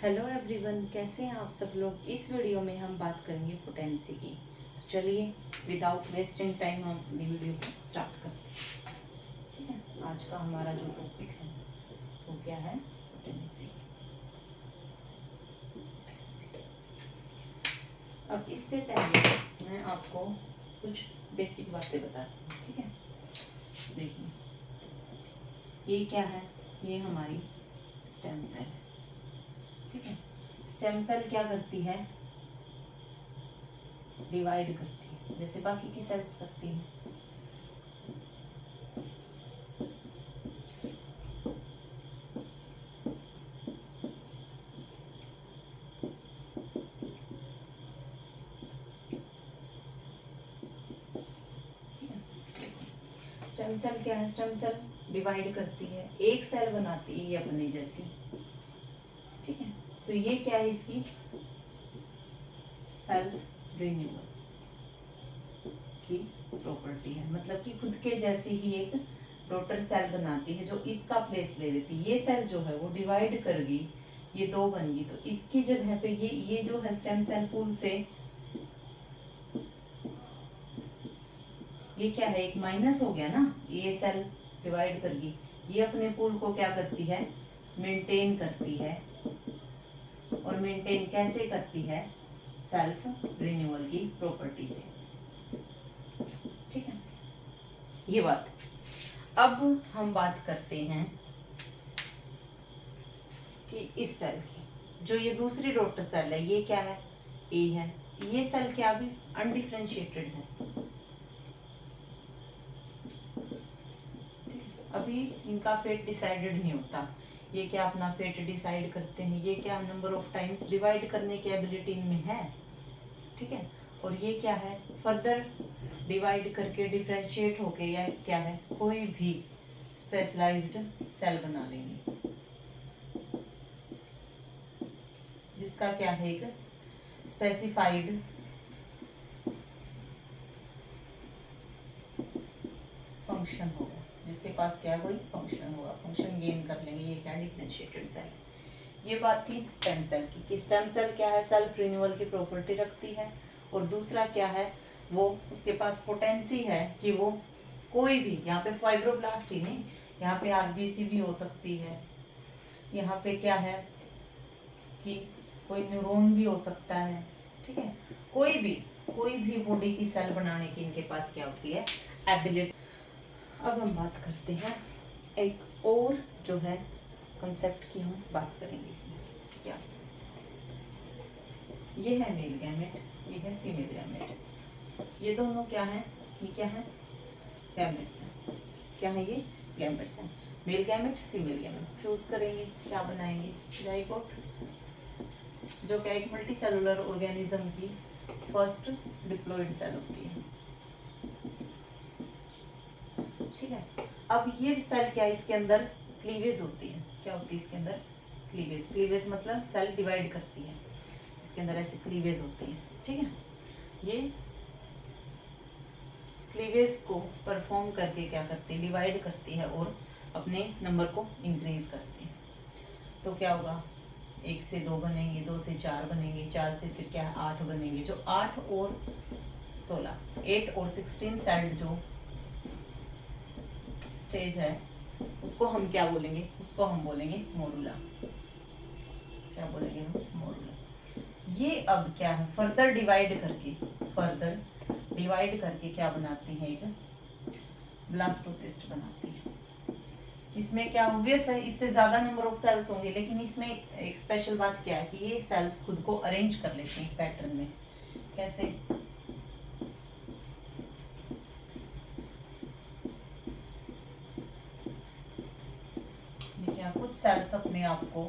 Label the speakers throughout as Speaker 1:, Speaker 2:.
Speaker 1: Hello everyone, कैसे हैं आप सब लोग। इस वीडियो में हम बात करेंगे पोटेंसी की। तो चलिए विदाउट वेस्टिंग टाइम हम वीडियो को स्टार्ट करते हैं। ठीक है, आज का हमारा जो टॉपिक है वो क्या है, पोटेंसी। अब इससे पहले मैं आपको कुछ बेसिक बातें बताती हूँ। ठीक है, देखिए ये क्या है, ये हमारी स्टेम सेल है। ठीक है, स्टेम सेल क्या करती है, डिवाइड करती है जैसे बाकी की सेल्स करती है। स्टेम सेल क्या है, स्टेम सेल डिवाइड करती है, एक सेल बनाती है ये अपने जैसी। ठीक है, तो ये क्या है, इसकी सेल्फ रिन्यूअल की प्रॉपर्टी है। मतलब कि खुद के जैसी ही एक डॉटर सेल बनाती है जो इसका प्लेस ले लेती है। ये सेल जो है वो डिवाइड कर गई, ये दो बन गई, तो इसकी जगह पे ये जो है स्टेम सेल पूल से ये क्या है, एक माइनस हो गया ना। ये सेल डिवाइड कर गई, ये अपने पूल को क्या करती है, मेंटेन करती है। और मेंटेन कैसे करती है, सेल्फ रिन्यूअल की प्रॉपर्टी से। ठीक है, ये बात। अब हम बात करते हैं कि इस सेल की, जो ये दूसरी डॉटर सेल है, ये क्या है, ए है। ये सेल क्या भी अनडिफरेंशिएटेड है, अभी इनका फेट डिसाइडेड नहीं होता। ये क्या अपना फेट डिसाइड करते हैं, ये क्या नंबर ऑफ टाइम्स डिवाइड करने की एबिलिटी इनमें है। ठीक है, और ये क्या है, फर्दर डिवाइड करके डिफरेंशिएट होके या क्या है, कोई भी स्पेशलाइज्ड सेल बना लेंगे जिसका क्या है, एक स्पेसिफाइड फंक्शन होगा, जिसके पास क्या कोई फंक्शन होगा, फंक्शन गेन कर लेंगे। ये क्या, डिफरेंशिएटेड सेल। ये बात थी स्टेम सेल की, कि स्टेम सेल क्या है, सेल्फ रिन्यूअल की प्रॉपर्टी रखती है। और दूसरा क्या है, वो उसके पास पोटेंसी है कि वो कोई भी, यहाँ पे फाइब्रोब्लास्ट ही नहीं, यहाँ पे आरबीसी भी हो सकती है, यहाँ पे क्या है कि कोई न्यूरॉन भी हो सकता है। ठीक है, कोई भी बॉडी की सेल बनाने की इनके पास क्या होती है, एबिलिटी। अब हम बात करते हैं एक और जो है कंसेप्ट की, हम बात करेंगे इसमें क्या। ये है मेल गैमेट, ये है फीमेल गैमेट। ये दोनों क्या है, ये क्या है, गैमेट्स हैं। क्या है ये, गैमेट्स हैं। Male gamete female gamete fuse करेंगे, क्या बनाएंगे, जाइगोट, जो क्या एक मल्टी सेलुलर ऑर्गेनिज्म की फर्स्ट डिप्लॉइड सेल होती है। ठीक है, अब ये सेल क्या है, इसके अंदर क्लीवेज होती है। क्या होती है इसके अंदर, क्लीवेज। क्लीवेज मतलब सेल डिवाइड करती है, इसके अंदर ऐसे क्लीवेज होती है। ठीक है, ये क्लीवेज को परफॉर्म करके क्या करती है, डिवाइड करती है और अपने नंबर को इंक्रीज करती है। तो क्या होगा, 1 से 2 बनेंगे, 2 से 4 बनेंगे, 4 से फिर क्या है 8 बनेंगे। जो 8 और 16, 8 और 16 सेल्ड जो स्टेज है, उसको हम क्या बोलेंगे, उसको हम बोलेंगे मोरुला। क्या बोलेंगे हम, मोरुला। ये अब क्या है, फर्दर डिवाइड करके क्या बनाती है, एक ब्लास्टोसिस्ट बनाती है। इसमें क्या ऑब्वियस है, इससे ज्यादा नंबर ऑफ सेल्स होंगे, लेकिन इसमें एक स्पेशल बात क्या है कि ये सेल्स खुद को अरेंज कर लेते हैं पैटर्न में। कैसे, कुछ सेल्स अपने आप को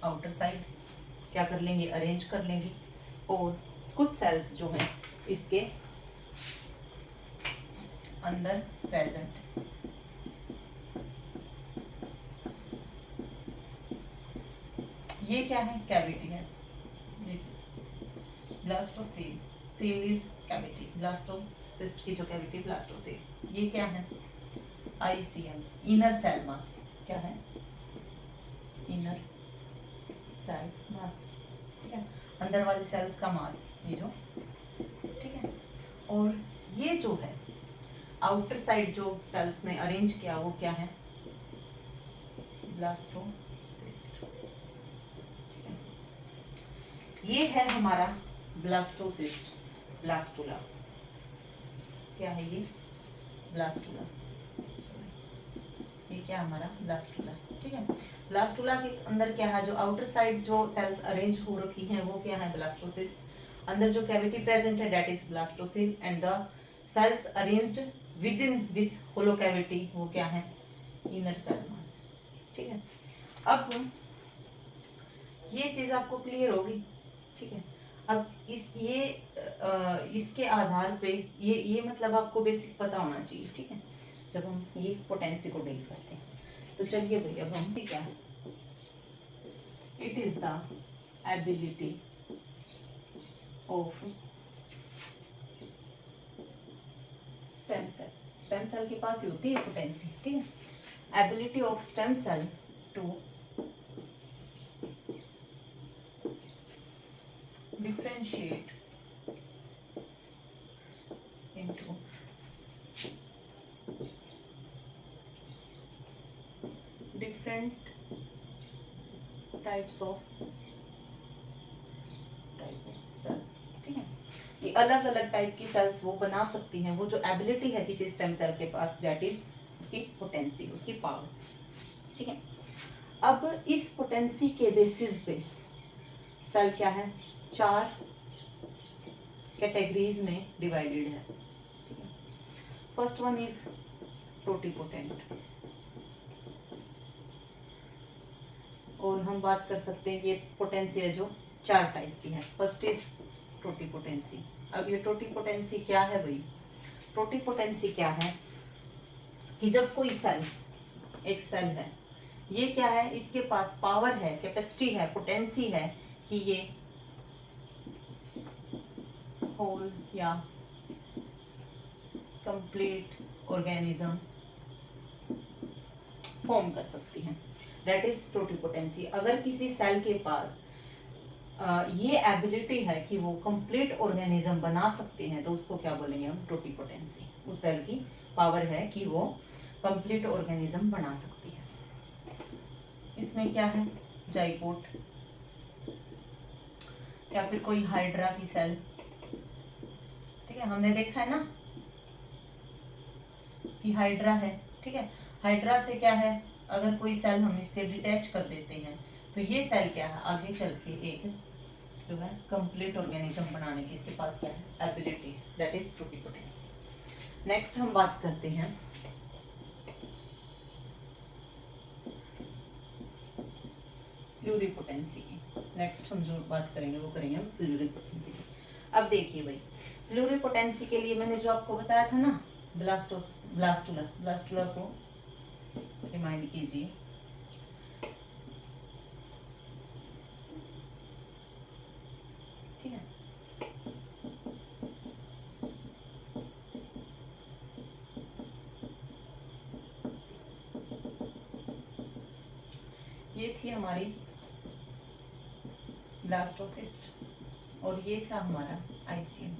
Speaker 1: आउटर साइड क्या कर लेंगे, अरेंज कर लेंगे, और कुछ सेल्स जो है इसके अंदर प्रेजेंट। ये क्या है, कैविटी है, blastocoel. Seal is cavity, blastocyst की जो कैविटी, ब्लास्टोसील। ये क्या है, आईसीएम, इनर सेल मास। क्या है, इनर सेल मास, ठीक है, अंदर वाली सेल्स का मास, ये जो, ठीक है। और ये जो है आउटर साइड जो सेल्स ने अरेंज किया वो क्या है, ब्लास्टोसिस्ट, ठीक है। ये है हमारा ब्लास्टोसिस्ट, ब्लास्टुला, क्या है ये, ब्लास्टुला, ये क्या हमारा ब्लास्टुला, ठीक है। ब्लास्टुला के अंदर क्या है, जो आउटर साइड जो सेल्स अरेंज हो रखी हैं वो क्या है, ब्लास्टोसिस्ट। अंदर जो कैविटी प्रेजेंट है that is blastocoel, and the cells arranged within this hollow cavity वो क्या है, इनर सेल मास, ठीक है। अब ये चीज आपको क्लियर होगी, ठीक है। अब इसके आधार पे ये मतलब आपको बेसिक पता होना चाहिए, ठीक है, जब हम ये पोटेंसी को डील करते हैं। तो चलिए भाई अब हम क्या है, it is the ability of stem cell, stem cell के पास ही होती है पोटेंसी, ठीक है। Ability of stem cell to differentiate into different types of cells, ठीक है। ये अलग अलग टाइप की सेल्स वो बना सकती हैं, वो जो एबिलिटी है किसी स्टेम सेल के पास दैट इज उसकी पोटेंसी, उसकी पावर, ठीक है। अब इस पोटेंसी के बेसिस पे सेल क्या है, 4 कैटेगरीज में डिवाइडेड है, ठीक है। फर्स्ट वन इज टोटिपोटेंट, और हम बात कर सकते हैं कि ये पोटेंसी है जो 4 टाइप की है। First is totipotency. अब ये टोटिपोटेंसी क्या है भाई, टोटिपोटेंसी क्या है कि जब कोई सेल, एक सेल है, ये क्या है, इसके पास पावर है, कैपेसिटी है, पोटेंसी है कि ये होल या कंप्लीट ऑर्गेनिज्म फॉर्म कर सकती है, दैट इज टोटिपोटेंसी। अगर किसी सेल के पास ये एबिलिटी है कि वो कंप्लीट ऑर्गेनिज्म बना सकते हैं तो उसको क्या बोलेंगे हम, टोटिपोटेंसी। उस सेल की पावर है कि वो कंप्लीट ऑर्गेनिज्म बना सकती है। इसमें क्या है, जाइगोट या फिर कोई हाइड्रा की सेल, ठीक है, हमने देखा है ना कि हाइड्रा है, ठीक है। हाइड्रा से क्या है, अगर कोई सेल हम इससे डिटैच कर देते हैं तो ये सेल क्या है, आगे चल के एक जो है कंप्लीट ऑर्गेनिज्म बनाने की इसके पास क्या है, ability, that is totipotency. Next हम बात करते हैं प्लूरिपोटेंसी की। नेक्स्ट हम जो बात करेंगे वो करेंगे हम प्लूरिपोटेंसी की। अब देखिए भाई, प्लूरिपोटेंसी के लिए मैंने जो आपको बताया था ना, ब्लास्टुला को रिमाइंड कीजिए, ठीक है। ये थी हमारी ब्लास्टोसिस्ट और ये था हमारा आईसीएम,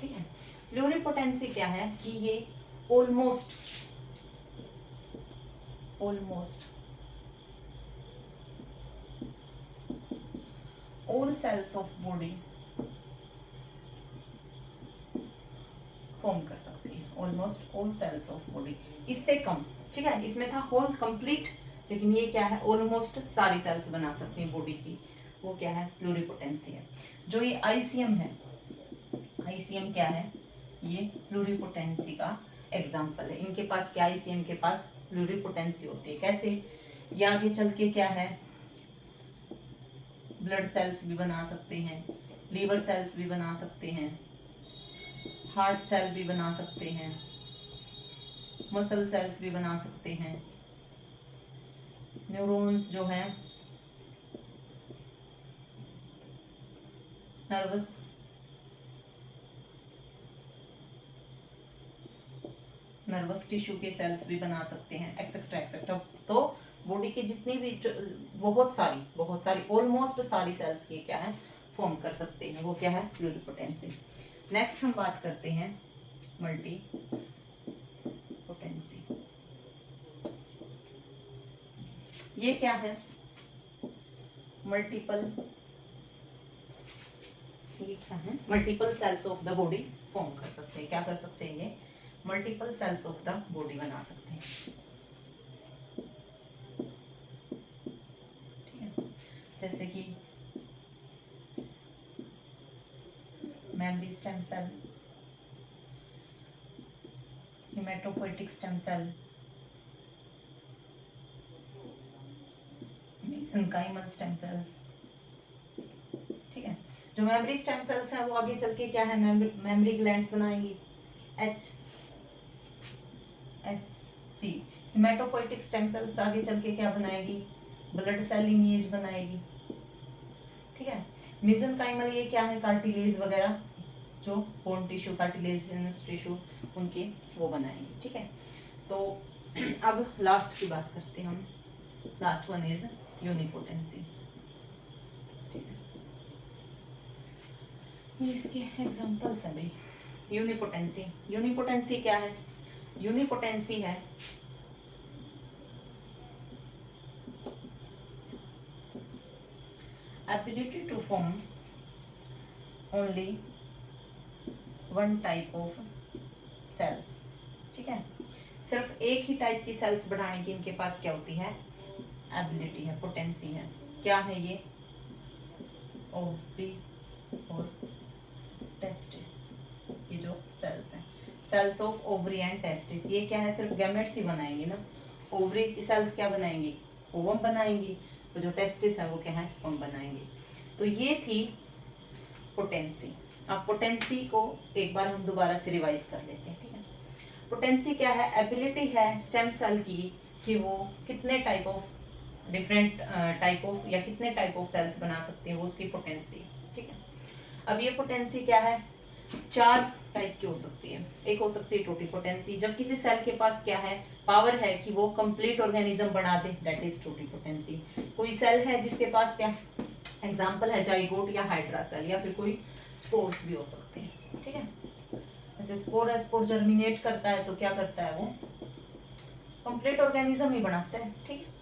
Speaker 1: ठीक है। प्लूरिपोटेंसी क्या है कि ये almost all cells of body form कर सकती है, almost all cells of body, इससे कम, ठीक है। इसमें था होल कंप्लीट, लेकिन ये क्या है, ऑलमोस्ट सारी सेल्स बना सकती हैं बॉडी की, वो क्या है, प्लूरिपोटेंसी है। जो ये आईसीएम है, आईसीएम क्या है, ये प्लूरिपोटेंसी का एग्जाम्पल है। इनके पास क्या, आईसीएम के पास प्लूरिपोटेंसी होती है, कैसे, ये आगे चल के क्या है, ब्लड सेल्स भी बना सकते हैं, लीवर सेल्स भी बना सकते हैं, हार्ट सेल भी बना सकते हैं, मसल सेल्स भी बना सकते हैं, न्यूरॉन्स जो हैं, नर्वस टिश्यू के सेल्स भी बना सकते हैं, एक्सेट्रा एक्सेट्रा। तो बॉडी की जितनी भी बहुत सारी ऑलमोस्ट सारी सेल्स की क्या है फॉर्म कर सकते हैं, वो क्या है प्लूरिपोटेंसी। नेक्स्ट हम बात करते हैं मल्टीपोटेंसी। ये क्या है multiple cells of the body form कर सकते हैं। क्या कर सकते हैं ये multiple cells of the body बना सकते हैं। ठीक है, जैसे कि memory stem cell, haematopoietic stem cell, mesenchymal stem cells. ठीक है, जो मेमोरी स्टेम सेल्स हैं वो आगे चल के क्या है मेमोरी ग्लैंड्स बनाएंगी HSC। हेमेटोपोएटिक स्टेम सेल्स आगे चल के क्या बनाएगी ब्लड सेल लिनिएज बनाएगी। ठीक है, मेसेनकाइमल ये क्या है कार्टिलेज वगैरह जो बोन टिश्यू कार्टिलेजिनस टिश्यू उनके वो बनाएंगे। ठीक है, तो अब लास्ट की बात करते हैं हम। Last one is unipotency. ठीक है, ये इसके एग्जांपल्स हैं भाई। यूनिपोटेंसी क्या है? यूनिपोटेंसी है ability to form only one type of cells. ठीक है, सिर्फ एक ही टाइप की सेल्स बढ़ाने की इनके पास क्या होती है एबिलिटी है, पोटेंसी है। क्या है ये ओवरी और टेस्टिस, ये जो सेल्स हैं cells of ovary and testis, ये क्या है सिर्फ गैमेट्स ही बनाएंगे ना। ओवरी की सेल्स क्या बनाएंगी ओवम बनाएंगी, तो जो टेस्टिस है वो क्या है स्पर्म बनाएंगे। तो ये थी पोटेंसी। अब पोटेंसी को एक बार हम दोबारा से रिवाइज कर लेते हैं। ठीक है, पोटेंसी क्या है एबिलिटी है स्टेम सेल की कि वो कितने type of different type of या कितने टाइप ऑफ सेल्स बना सकते हैं, वो उसकी पोटेंसी। ठीक है, अब ये पोटेंसी क्या है 4 टाइप की हो सकती है। एक हो सकती है टोटिपोटेंसी, जब किसी सेल के पास क्या है पावर है कि वो कंप्लीट ऑर्गेनिज्म बना दे, दैट इज टोटिपोटेंसी। कोई सेल है जिसके पास क्या एग्जांपल है जाइगोट या हाइड्रा सेल, या फिर कोई स्पोर्स भी हो सकते हैं। ठीक है, जैसे स्पोर जर्मिनेट करता है तो क्या करता है वो कंप्लीट ऑर्गेनिज्म ही बनाता है। ठीक है,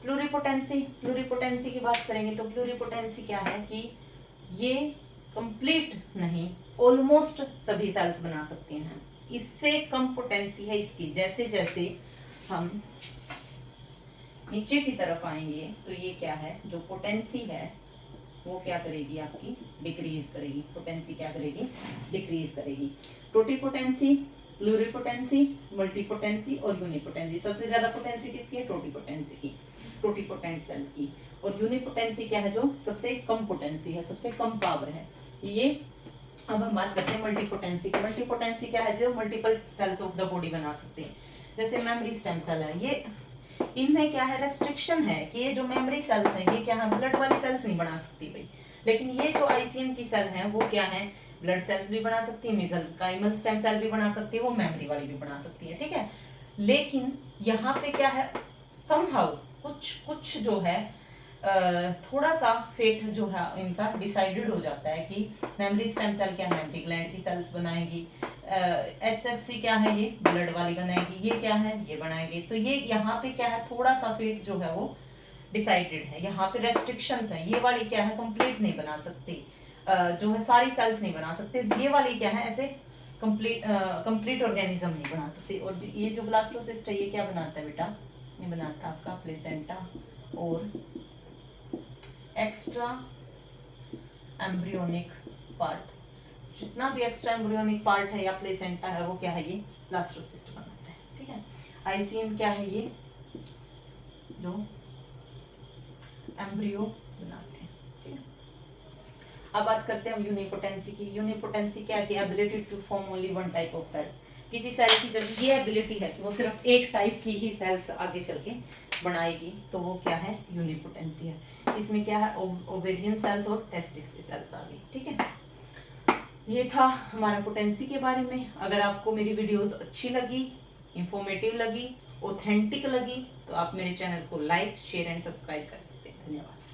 Speaker 1: प्लूरिपोटेंसी की बात करेंगे तो प्लूरिपोटेंसी क्या है कि ये कंप्लीट नहीं ऑलमोस्ट सभी सेल्स बना सकती हैं। इससे कम पोटेंसी है इसकी। जैसे जैसे हम नीचे की तरफ आएंगे तो ये क्या है जो पोटेंसी है वो क्या करेगी आपकी डिक्रीज करेगी। पोटेंसी क्या करेगी डिक्रीज करेगी। टोटिपोटेंसी, प्लूरिपोटेंसी, मल्टीपोटेंसी और यूनिपोटेंसी। सबसे ज्यादा पोटेंसी किसकी है टोटिपोटेंसी की, टोटिपोटेंट सेल की। और यूनिपोटेंसी क्या है जो सबसे कम पोटेंसी है, सबसे कम पावर है ये। अब हम बात करते हैं मल्टीपोटेंसी की। मल्टीपोटेंसी क्या है जो multiple cells of the body बना सकते हैं। जैसे मेमोरी स्टेम सेल है, ये इनमें क्या है रेस्ट्रिक्शन है कि ये जो मेमोरी सेल्स हैं ये क्या है ब्लड वाली सेल्स नहीं बना सकती भाई, लेकिन ये जो आईसीएम की सेल हैं वो क्या है ब्लड सेल्स भी बना सकती है, मेसेनकाइमल स्टेम सेल भी बना सकती है, वो मेमोरी वाली भी बना सकती है। ठीक है, लेकिन यहाँ पे क्या है समहाउ कुछ जो है थोड़ा सा फेट जो है इनका डिसाइडेड हो जाता है कि मेमोरी स्टेम सेल क्या मेमोरी ग्लैंड की सेल्स बनाएगी, HSC क्या है ये ब्लड वाली बनाएगी, ये क्या है ये बनाएगी। तो ये यहाँ पे क्या है थोड़ा सा फेट जो है वो डिसाइडेड है, यहाँ पे रेस्ट्रिक्शंस है। ये वाली क्या है कंप्लीट नहीं बना सकती, जो है सारी सेल्स नहीं बना सकते। ये वाली क्या है ऐसे कंप्लीट ऑर्गेनिज्म नहीं बना सकती। और ये जो ब्लास्टोसिस्ट है ये क्या बनाता है बेटा, ये बनाता है आपका प्लेसेंटा और एक्स्ट्रा एम्ब्रियोनिक पार्ट। जितना भी एक्स्ट्रा एम्ब्रियोनिक पार्ट है या प्लेसेंटा है वो क्या है ये ब्लास्टोसिस्ट बनाता है। ठीक है, आईसीएम क्या है ये जो एम्ब्रियो बनाते हैं। ठीक है, अब बात करते हैं हम यूनिपोटेंसी की। यूनिपोटेंसी क्या है कि ability to form only one type of cell. किसी सेल की जब ये एबिलिटी है कि वो सिर्फ एक टाइप की ही सेल्स आगे चल के बनाएगी तो वो क्या है यूनिपोटेंसी है। इसमें क्या है ओवेरियन सेल्स और टेस्टिस सेल्स आ गई। ठीक है, ये था हमारा पोटेंसी के बारे में। अगर आपको मेरी वीडियोस अच्छी लगी, इंफॉर्मेटिव लगी ऑथेंटिक लगी तो आप मेरे चैनल को लाइक शेयर एंड सब्सक्राइब कर सकते हैं। धन्यवाद।